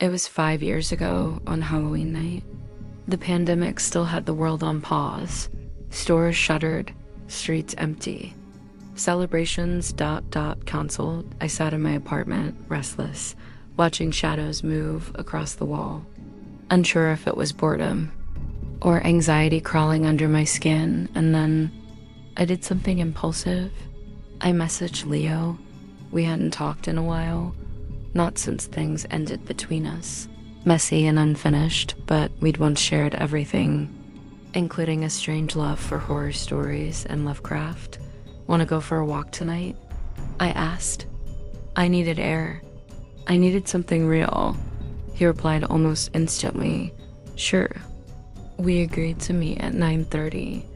It was 5 years ago on Halloween night. The pandemic still had the world on pause. Stores shuttered, streets empty. Celebrations canceled. I sat in my apartment, restless, watching shadows move across the wall. Unsure if it was boredom or anxiety crawling under my skin, and then I did something impulsive. I messaged Leo. We hadn't talked in a while, not since things ended between us. Messy and unfinished, but we'd once shared everything, including a strange love for horror stories and Lovecraft. "Want to go for a walk tonight?" I asked. I needed air. I needed something real. He replied almost instantly, "Sure." We agreed to meet at 9:30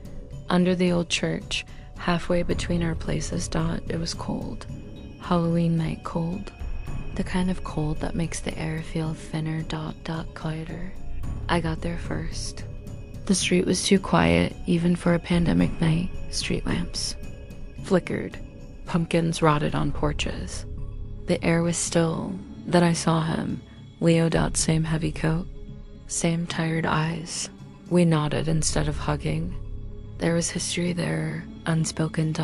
under the old church, halfway between our places. It was cold. Halloween night cold. The kind of cold that makes the air feel thinner. Quieter. I got there first. The street was too quiet, even for a pandemic night. Street lamps flickered. Pumpkins rotted on porches. The air was still. Then I saw him. Leo. Same heavy coat. Same tired eyes. We nodded instead of hugging. There was history there, unspoken.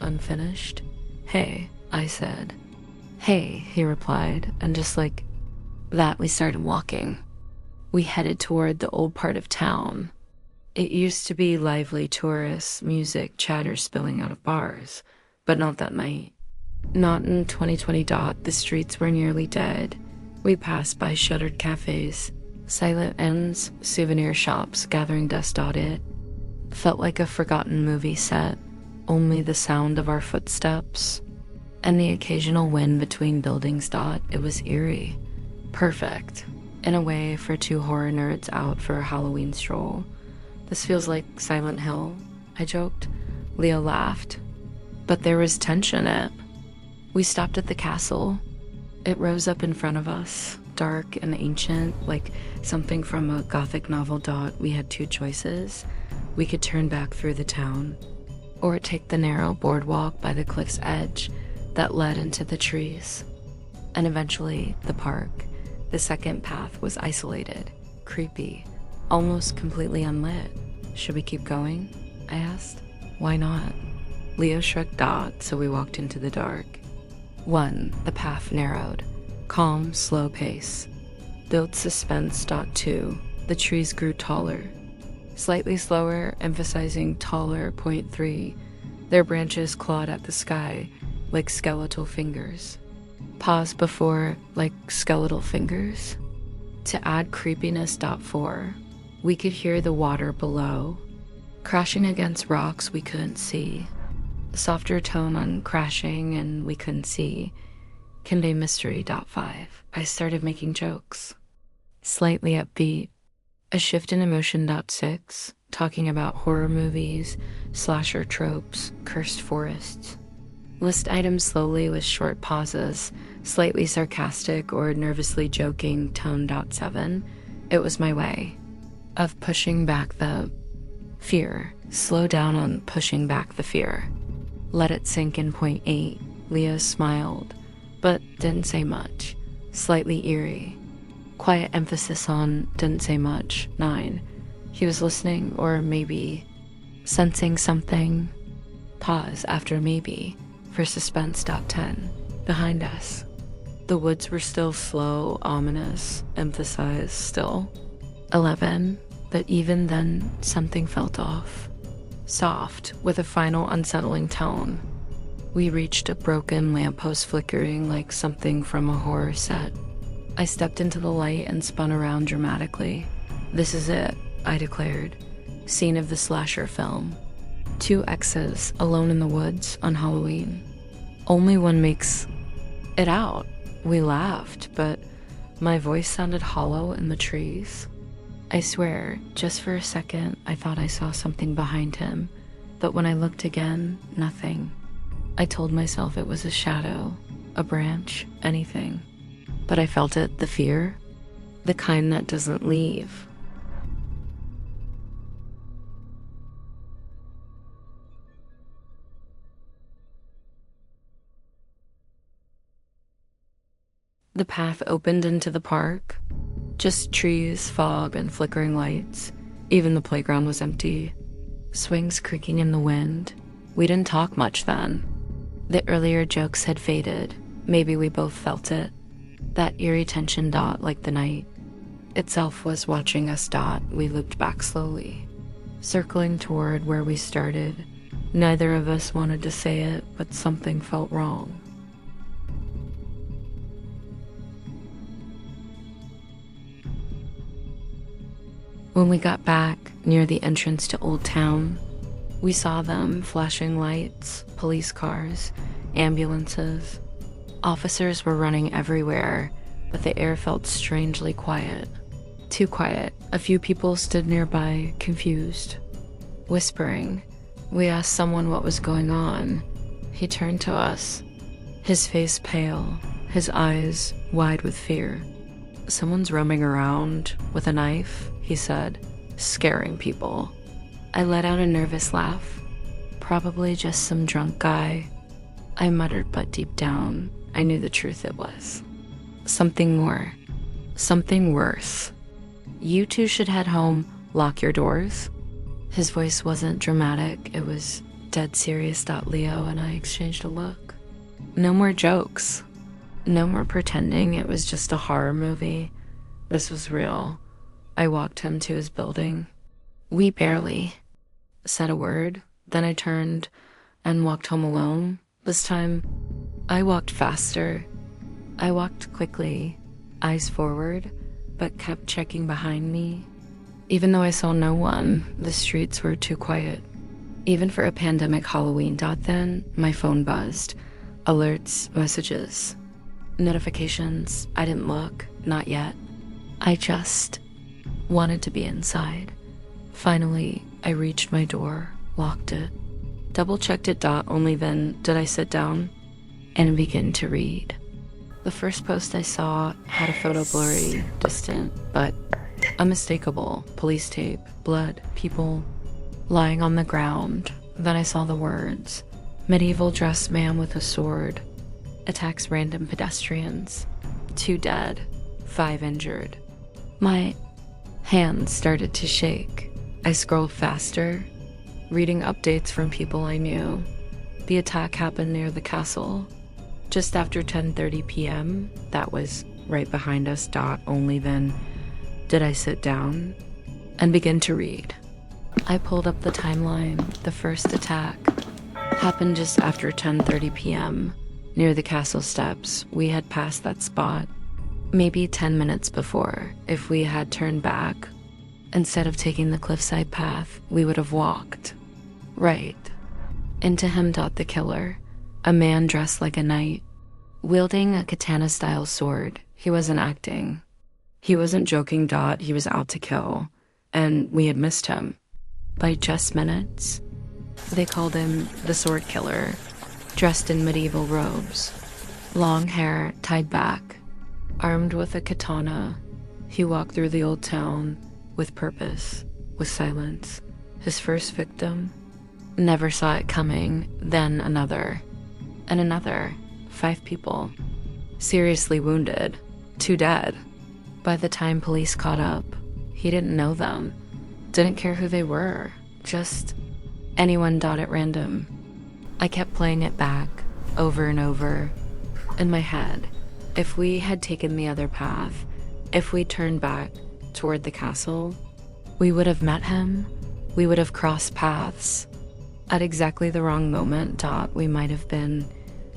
Unfinished. "Hey," I said. "Hey," he replied, and just like that, we started walking. We headed toward the old part of town. It used to be lively, tourists, music, chatter spilling out of bars, but not that night. Not in 2020. The streets were nearly dead. We passed by shuttered cafes, silent inns, souvenir shops gathering dust. It felt like a forgotten movie set, only the sound of our footsteps and the occasional wind between buildings. It was eerie. Perfect, in a way, for two horror nerds out for a Halloween stroll. "This feels like Silent Hill," I joked. Leo laughed, but there was tension in it. We stopped at the castle. It rose up in front of us, dark and ancient, like something from a gothic novel. We had two choices. We could turn back through the town, or take the narrow boardwalk by the cliff's edge that led into the trees, and eventually the park. The second path was isolated, creepy, almost completely unlit. "Should we keep going?" I asked. "Why not?" Leo shrugged. So we walked into the dark. 1. The path narrowed. Calm, slow pace. Built suspense. 2. The trees grew taller. Slightly slower, emphasizing taller. 3. Their branches clawed at the sky like skeletal fingers. Pause before, like skeletal fingers. To add creepiness. 4. We could hear the water below, crashing against rocks we couldn't see. Softer tone on crashing and we couldn't see. Convey mystery. 5. I started making jokes. Slightly upbeat. A shift in emotion. 6. Talking about horror movies, slasher tropes, cursed forests. List items slowly with short pauses, slightly sarcastic or nervously joking. Tone. 7. It was my way of pushing back the fear. Slow down on pushing back the fear. Let it sink in. 8. Leo smiled, but didn't say much. Slightly eerie. Quiet emphasis on didn't say much. 9. He was listening, or maybe sensing something. Pause after maybe for suspense. 10. Behind us. The woods were still slow, ominous, emphasized still. 11. But even then, something felt off. Soft, with a final unsettling tone. We reached a broken lamppost flickering like something from a horror set. I stepped into the light and spun around dramatically. "This is it," I declared. Scene of the slasher film. 2 exes alone in the woods on Halloween. Only one makes it out. We laughed, but my voice sounded hollow in the trees. I swear, just for a second, I thought I saw something behind him, but when I looked again, nothing. I told myself it was a shadow, a branch, anything. But I felt it, the fear, the kind that doesn't leave. The path opened into the park. Just trees, fog, and flickering lights. Even the playground was empty. Swings creaking in the wind. We didn't talk much then. The earlier jokes had faded. Maybe we both felt it. That eerie tension like the night itself was watching us. We looped back slowly, circling toward where we started. Neither of us wanted to say it, but something felt wrong. When we got back near the entrance to Old Town, we saw them, flashing lights, police cars, ambulances. Officers were running everywhere, but the air felt strangely quiet. Too quiet. A few people stood nearby, confused, whispering. We asked someone what was going on. He turned to us, his face pale, his eyes wide with fear. "Someone's roaming around with a knife," he said, "scaring people." I let out a nervous laugh. Probably just some drunk guy. I muttered, but deep down, I knew the truth it was. Something more. Something worse. "You two should head home, lock your doors." His voice wasn't dramatic, it was dead serious. Leo and I exchanged a look. No more jokes. No more pretending it was just a horror movie. This was real. I walked him to his building. We barely said a word. Then I turned and walked home alone. This time, I walked faster. I walked quickly, eyes forward, but kept checking behind me. Even though I saw no one, the streets were too quiet. Even for a pandemic Halloween. Then, my phone buzzed. Alerts, messages, notifications. I didn't look, not yet. I just wanted to be inside. Finally, I reached my door, locked it, double-checked it. Only then did I sit down and begin to read. The first post I saw had a photo, blurry, distant, but unmistakable. Police tape, blood, people lying on the ground. Then I saw the words, "Medieval dressed man with a sword attacks random pedestrians. 2 dead, 5 injured." My hands started to shake. I scrolled faster, reading updates from people I knew. The attack happened near the castle, just after 10:30 p.m. That was right behind us. Only then did I sit down and begin to read. I pulled up the timeline. The first attack happened just after 10:30 p.m. near the castle steps. We had passed that spot maybe 10 minutes before. If we had turned back, instead of taking the cliffside path, we would have walked right into him. The killer, a man dressed like a knight, wielding a katana-style sword. He wasn't acting. He wasn't joking. He was out to kill, and we had missed him by just minutes. They called him the Sword Killer, dressed in medieval robes, long hair tied back, armed with a katana. He walked through the old town with purpose, with silence. His first victim, never saw it coming. Then another, and another. 5 people, seriously wounded, 2 dead. By the time police caught up, he didn't know them, didn't care who they were, just anyone. At random. I kept playing it back, over and over, in my head. If we had taken the other path, if we turned back toward the castle, we would have met him. We would have crossed paths at exactly the wrong moment. We might have been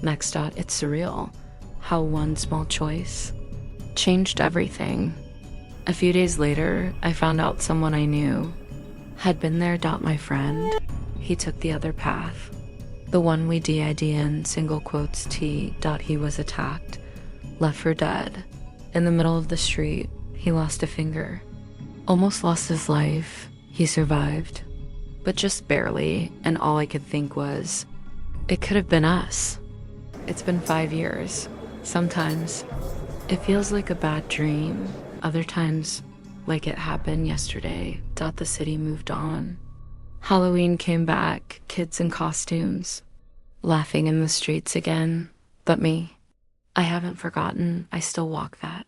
next. It's surreal how one small choice changed everything. A few days later, I found out someone I knew had been there. My friend, he took the other path, the one we DID in, single quotes T. He was attacked, left for dead, in the middle of the street. He lost a finger, almost lost his life. He survived, but just barely, and all I could think was, it could have been us. It's been 5 years. Sometimes it feels like a bad dream, other times like it happened yesterday. The city moved on. Halloween came back, kids in costumes, laughing in the streets again. But me, I haven't forgotten, I still walk that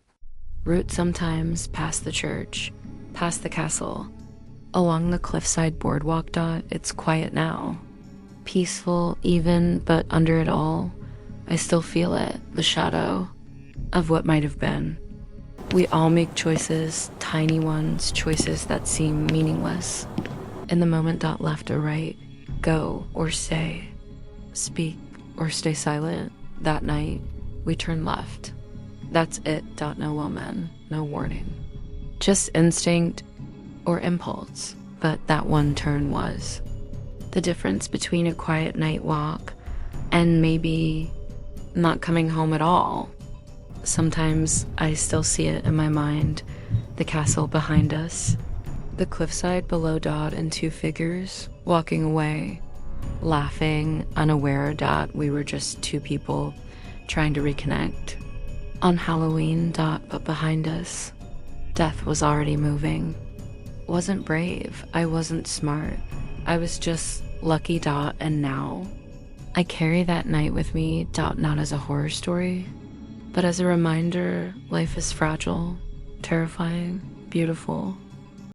route sometimes, past the church, past the castle, along the cliffside boardwalk. It's quiet now. Peaceful even, but under it all, I still feel it, the shadow of what might have been. We all make choices, tiny ones, choices that seem meaningless. In the moment. Left or right, go or stay, speak or stay silent. That night, we turned left. That's it. No woman, no warning. Just instinct or impulse, but that one turn was the difference between a quiet night walk and maybe not coming home at all. Sometimes I still see it in my mind, the castle behind us, the cliffside below. And two figures walking away, laughing, unaware that we were just two people trying to reconnect. On Halloween. But behind us, death was already moving. Wasn't brave, I wasn't smart, I was just lucky. And now I carry that night with me. Not as a horror story, but as a reminder, life is fragile, terrifying, beautiful,